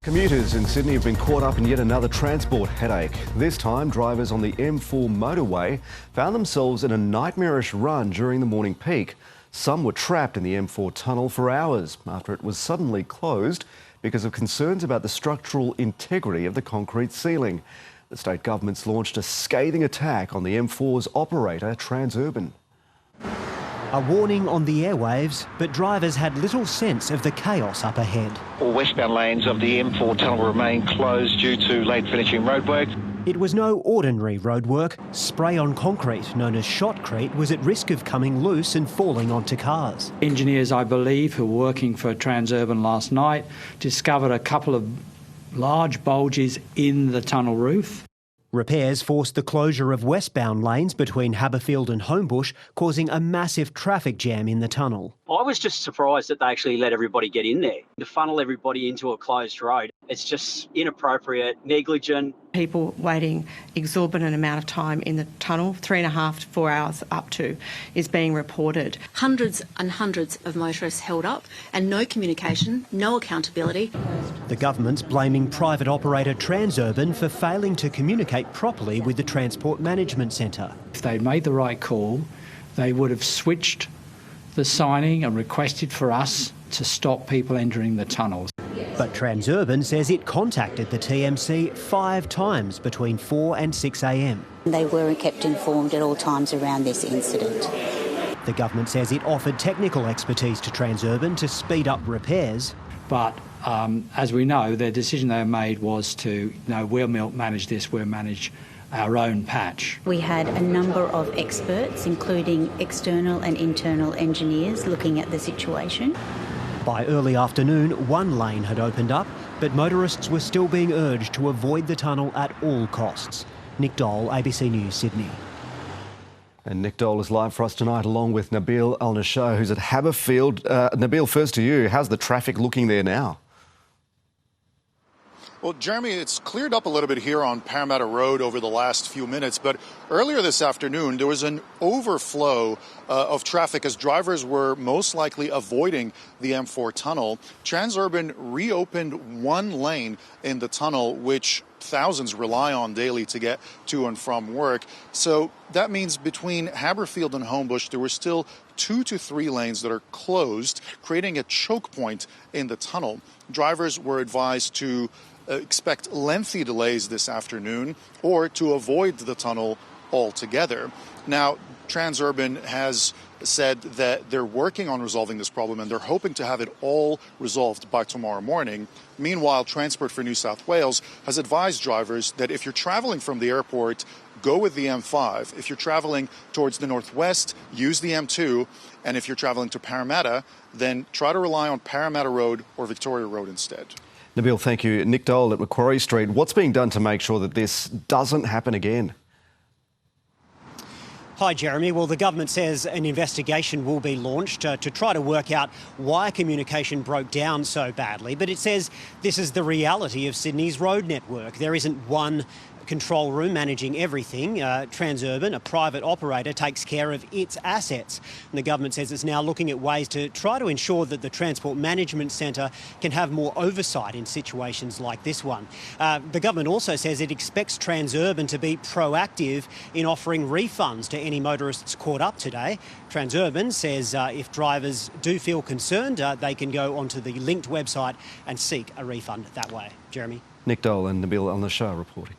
Commuters in Sydney have been caught up in yet another transport headache. This time, drivers on the M4 motorway found themselves in a nightmarish run during the morning peak. Some were trapped in the M4 tunnel for hours after it was suddenly closed because of concerns about the structural integrity of the concrete ceiling. The state government's launched a scathing attack on the M4's operator, Transurban. A warning on the airwaves, but drivers had little sense of the chaos up ahead. All westbound lanes of the M4 tunnel remain closed due to late finishing roadworks. It was no ordinary roadwork. Spray on concrete, known as shotcrete, was at risk of coming loose and falling onto cars. Engineers, I believe, who were working for Transurban last night, discovered a couple of large bulges in the tunnel roof. Repairs forced the closure of westbound lanes between Haberfield and Homebush, causing a massive traffic jam in the tunnel. I was just surprised that they actually let everybody get in there. To funnel everybody into a closed road, it's just inappropriate, negligent. People waiting exorbitant amount of time in the tunnel, 3.5 to 4 hours up to, is being reported. Hundreds and hundreds of motorists held up and no communication, no accountability. The government's blaming private operator Transurban for failing to communicate properly with the Transport Management Centre. If they'd made the right call, they would have switched the signing and requested for us to stop people entering the tunnels. But Transurban says it contacted the TMC 5 times between 4 and 6 a.m. They were kept informed at all times around this incident. The government says it offered technical expertise to Transurban to speed up repairs. But as we know, the decision they made was to, no, we'll manage this, we'll manage our own patch. We had a number of experts, including external and internal engineers, looking at the situation. By early afternoon, one lane had opened up, but motorists were still being urged to avoid the tunnel at all costs. Nick Dole, ABC News, Sydney. And Nick Dole is live for us tonight along with Nabil Al-Nashar, who's at Haberfield. Nabil, first to you, how's the traffic looking there now? Well, Jeremy, it's cleared up a little bit here on Parramatta Road over the last few minutes, but earlier this afternoon there was an overflow of traffic as drivers were most likely avoiding the M4 tunnel. Transurban reopened one lane in the tunnel, which thousands rely on daily to get to and from work. So that means between Haberfield and Homebush, there were still 2 to 3 lanes that are closed, creating a choke point in the tunnel. Drivers were advised to expect lengthy delays this afternoon or to avoid the tunnel altogether. Now, Transurban has said that they're working on resolving this problem and they're hoping to have it all resolved by tomorrow morning. Meanwhile, Transport for New South Wales has advised drivers that if you're traveling from the airport, go with the M5. If you're traveling towards the northwest, use the M2. And if you're traveling to Parramatta, then try to rely on Parramatta Road or Victoria Road instead. Nabil, thank you. Nick Dole at Macquarie Street. What's being done to make sure that this doesn't happen again? Hi, Jeremy. Well, the government says an investigation will be launched to try to work out why communication broke down so badly. But it says this is the reality of Sydney's road network. There isn't one control room managing everything. Transurban, a private operator, takes care of its assets. And the government says it's now looking at ways to try to ensure that the Transport Management Centre can have more oversight in situations like this one. The government also says it expects Transurban to be proactive in offering refunds to any motorists caught up today. Transurban says if drivers do feel concerned, they can go onto the Linkt website and seek a refund that way. Jeremy. Nick Dole and Nabil Al-Nashar reporting.